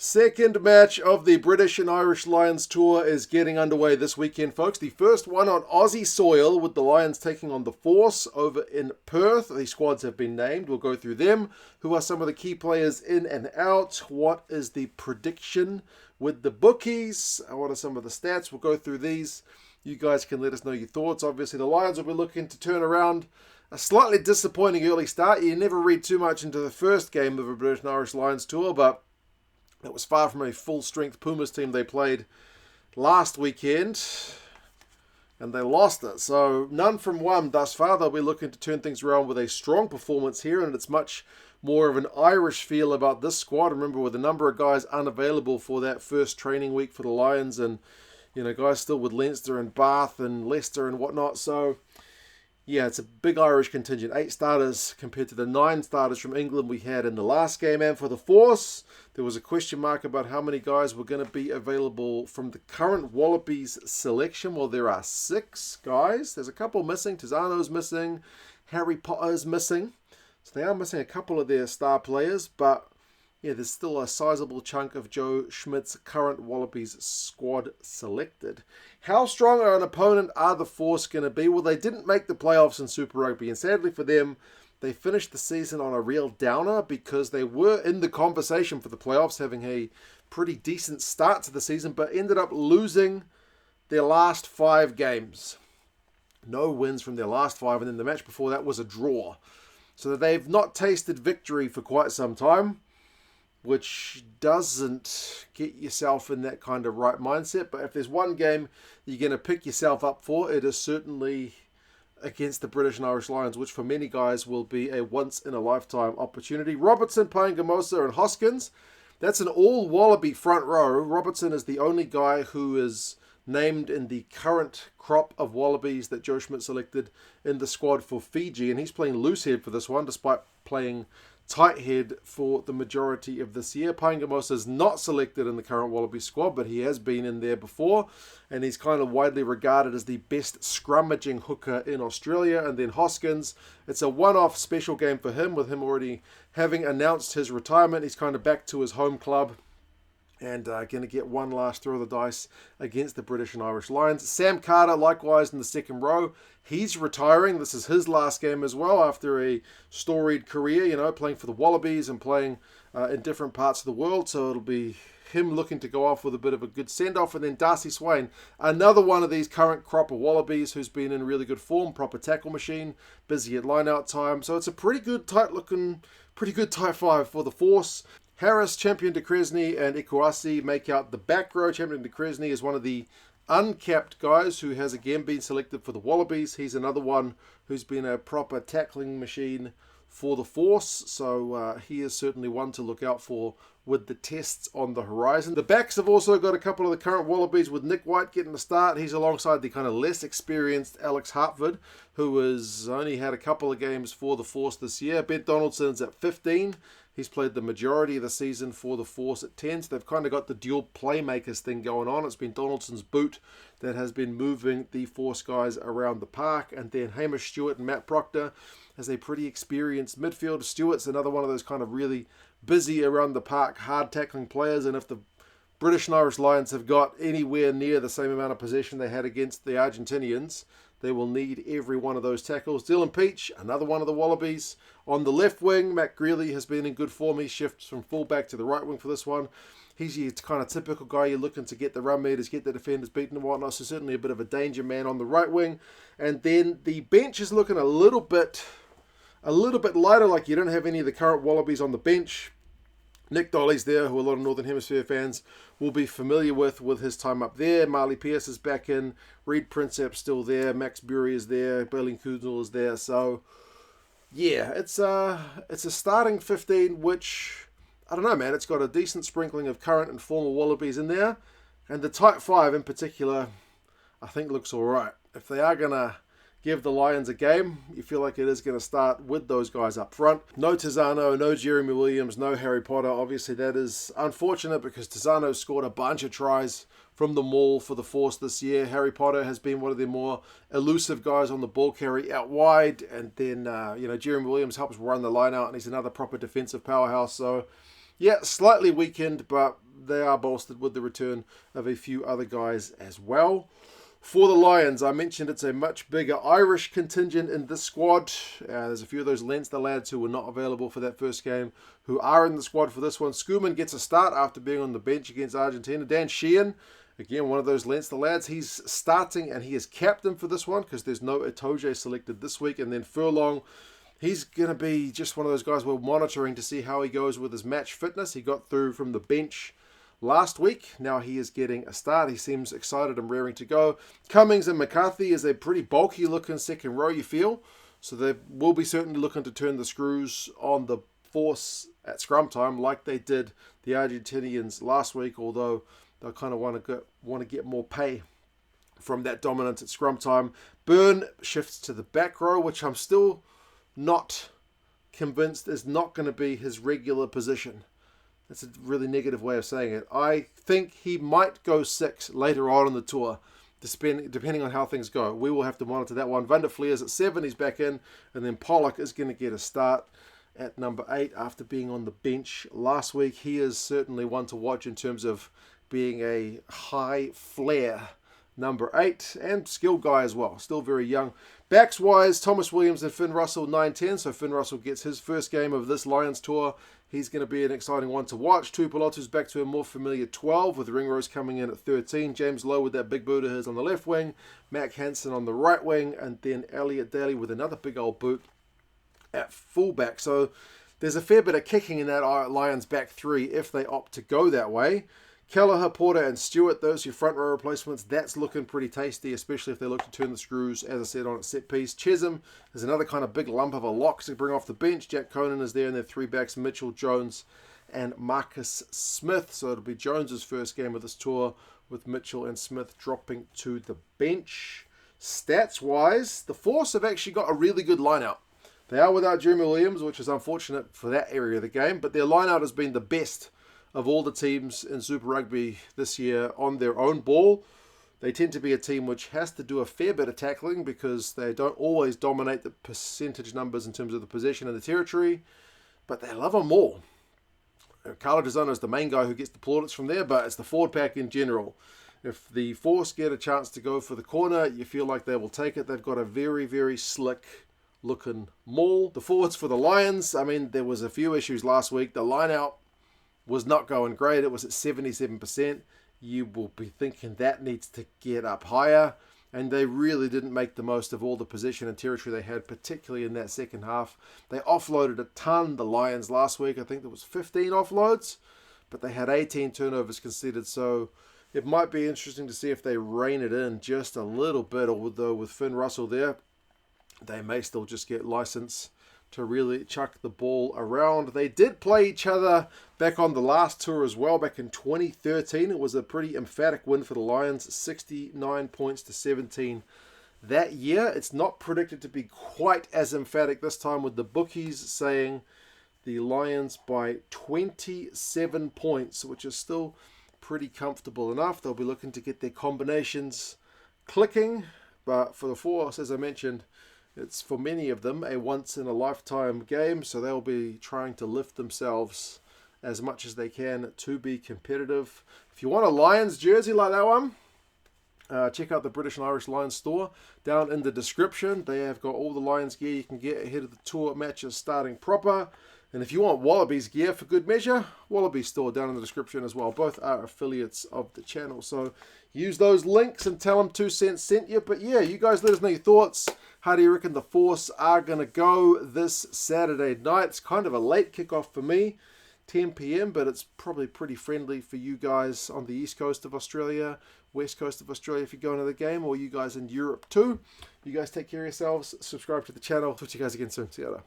Second match of the British and Irish Lions tour is getting underway this weekend, folks. The first one on Aussie soil, with the Lions taking on the Force over in Perth. The squads have been named. We'll go through them. Who are some of the key players in and out? What is the prediction with the bookies? What are some of the stats? We'll go through these. You guys can let us know your thoughts. Obviously, the Lions will be looking to turn around a slightly disappointing early start. You never read too much into the first game of a British and Irish Lions tour, but it was far from a full-strength Pumas team they played last weekend, and they lost it. So none from one thus far. They'll be looking to turn things around with a strong performance here, and it's much more of an Irish feel about this squad. Remember, with a number of guys unavailable for that first training week for the Lions, and guys still with Leinster and Bath and Leicester and whatnot. So yeah, it's a big Irish contingent. 8 starters compared to the 9 starters from England we had in the last game. And for the Force, there was a question mark about how many guys were going to be available from the current Wallabies selection. Well, there are 6 guys. There's a couple missing. Tizano's missing. Harry Potter's missing. So they are missing a couple of their star players. But yeah, there's still a sizable chunk of Joe Schmidt's current Wallabies squad selected. How strong an opponent are the Force going to be? Well, they didn't make the playoffs in Super Rugby, and sadly for them, they finished the season on a real downer because they were in the conversation for the playoffs, having a pretty decent start to the season, but ended up losing their last 5 games. No wins from their last 5, and then the match before that was a draw. So they've not tasted victory for quite some time, which doesn't get yourself in that kind of right mindset. But if there's one game you're going to pick yourself up for, it is certainly against the British and Irish Lions, which for many guys will be a once-in-a-lifetime opportunity. Robertson, Paengamosa and Hoskins, that's an all-Wallaby front row. Robertson is the only guy who is named in the current crop of Wallabies that Joe Schmidt selected in the squad for Fiji, and he's playing loose head for this one, despite playing tight head for the majority of this year. Paengamosa is not selected in the current Wallaby squad, but he has been in there before, and he's kind of widely regarded as the best scrummaging hooker in Australia. And then Hoskins, it's a one-off special game for him, with him already having announced his retirement. He's kind of back to his home club and going to get one last throw of the dice against the British and Irish Lions. Sam Carter, likewise in the second row. He's retiring. This is his last game as well after a storied career, playing for the Wallabies and playing in different parts of the world. So it'll be him looking to go off with a bit of a good send-off. And then Darcy Swain, another one of these current crop of Wallabies who's been in really good form, proper tackle machine, busy at line-out time. So it's a pretty good, tight-looking, pretty good tight 5 for the Force. Harris, Champion de Kresny, and Ikuasi make out the back row. Champion de Kresny is one of the uncapped guys who has again been selected for the Wallabies. He's another one who's been a proper tackling machine for the Force, so he is certainly one to look out for with the tests on the horizon. The backs have also got a couple of the current Wallabies, with Nick White getting the start. He's alongside the kind of less experienced Alex Hartford, who has only had a couple of games for the Force this year. Ben Donaldson's at 15. He's played the majority of the season for the Force at 10. So they've kind of got the dual playmakers thing going on. It's been Donaldson's boot that has been moving the Force guys around the park. And then Hamish Stewart and Matt Proctor as a pretty experienced midfield. Stewart's another one of those kind of really busy around the park, hard tackling players. And if the British and Irish Lions have got anywhere near the same amount of possession they had against the Argentinians, they will need every one of those tackles. Dylan Peach, another one of the Wallabies. On the left wing, Matt Greeley has been in good form. He shifts from fullback to the right wing for this one. He's your kind of typical guy you're looking to get the run meters, get the defenders beaten and whatnot. So certainly a bit of a danger man on the right wing. And then the bench is looking a little bit lighter, like you don't have any of the current Wallabies on the bench. Nick Dolly's there, who a lot of Northern Hemisphere fans will be familiar with his time up there. Marley Pierce is back in. Reed Prinsep's still there. Max Bury is there. Berlin Kudel is there. So, yeah, it's a starting 15, which, I don't know, man. It's got a decent sprinkling of current and former Wallabies in there. And the tight 5 in particular, I think looks all right. If they are going to give the Lions a game, you feel like it is going to start with those guys up front. No Tizano, no Jeremy Williams, no Harry Potter. Obviously, that is unfortunate because Tizano scored a bunch of tries from the maul for the Force this year. Harry Potter has been one of the more elusive guys on the ball carry out wide. And then, Jeremy Williams helps run the line out, and he's another proper defensive powerhouse. So, yeah, slightly weakened, but they are bolstered with the return of a few other guys as well. For the Lions, I mentioned it's a much bigger Irish contingent in this squad. There's a few of those Leinster lads who were not available for that first game who are in the squad for this one. Schoeman gets a start after being on the bench against Argentina. Dan Sheehan, again, one of those Leinster lads, he's starting and he is captain for this one because there's no Itoje selected this week. And then Furlong, he's going to be just one of those guys we're monitoring to see how he goes with his match fitness. He got through from the bench last week. Now he is getting a start. He seems excited and raring to go. Cummings and McCarthy is a pretty bulky looking second row, you feel. So they will be certainly looking to turn the screws on the force at scrum time like they did the Argentinians last week, although they'll kind of want to get more pay from that dominance at scrum time. Byrne shifts to the back row, which I'm still not convinced is not going to be his regular position. That's a really negative way of saying it. I think he might go 6 later on in the tour, depending on how things go. We will have to monitor that one. Van der Vlier's at 7, he's back in, and then Pollock is going to get a start at number 8 after being on the bench last week. He is certainly one to watch in terms of being a high flair number 8 and skilled guy as well. Still very young. Backs wise, Thomas Williams and Finn Russell 9-10. So Finn Russell gets his first game of this Lions tour. He's going to be an exciting one to watch. Tuipulotu's back to a more familiar 12 with Ringrose coming in at 13. James Lowe with that big boot of his on the left wing. Mac Hansen on the right wing. And then Elliot Daly with another big old boot at fullback. So there's a fair bit of kicking in that Lions back 3 if they opt to go that way. Kelleher, Porter and Stewart, those your front row replacements, that's looking pretty tasty, especially if they look to turn the screws, as I said, on a set piece. Chisholm is another kind of big lump of a lock to bring off the bench. Jack Conan is there, and their 3 backs, Mitchell, Jones and Marcus Smith. So it'll be Jones's first game of this tour with Mitchell and Smith dropping to the bench. Stats-wise, the Force have actually got a really good line-out. They are without Jeremy Williams, which is unfortunate for that area of the game, but their line-out has been the best of all the teams in Super Rugby this year on their own ball. They tend to be a team which has to do a fair bit of tackling because they don't always dominate the percentage numbers in terms of the possession and the territory, but they love them all. Carlo Gizono is the main guy who gets the plaudits from there, but it's the forward pack in general. If the Force get a chance to go for the corner, you feel like they will take it. They've got a very, very slick looking maul. The forwards for the Lions, I mean, there was a few issues last week. The line out was not going great. It was at 77%. You will be thinking that needs to get up higher. And they really didn't make the most of all the possession and territory they had, particularly in that second half. They offloaded a ton, the Lions, last week. I think there was 15 offloads, but they had 18 turnovers conceded. So it might be interesting to see if they rein it in just a little bit, although with Finn Russell there, they may still just get license to really chuck the ball around. They did play each other back on the last tour as well, back in 2013. It was a pretty emphatic win for the Lions, 69 points to 17 that year. It's not predicted to be quite as emphatic this time, with the bookies saying the Lions by 27 points, which is still pretty comfortable enough. They'll be looking to get their combinations clicking, but for the Force, as I mentioned, it's for many of them a once-in-a-lifetime game, so they'll be trying to lift themselves as much as they can to be competitive. If you want a Lions jersey like that one, check out the British and Irish Lions store down in the description. They have got all the Lions gear you can get ahead of the tour matches starting proper. And if you want Wallabies gear for good measure, Wallaby store down in the description as well. Both are affiliates of the channel. So use those links and tell them 2 cents sent you. But yeah, you guys let us know your thoughts. How do you reckon the Force are going to go this Saturday night? It's kind of a late kickoff for me, 10 p.m, but it's probably pretty friendly for you guys on the east coast of Australia, west coast of Australia if you're going to the game, or you guys in Europe too. You guys take care of yourselves. Subscribe to the channel. Talk to you guys again soon. See you later.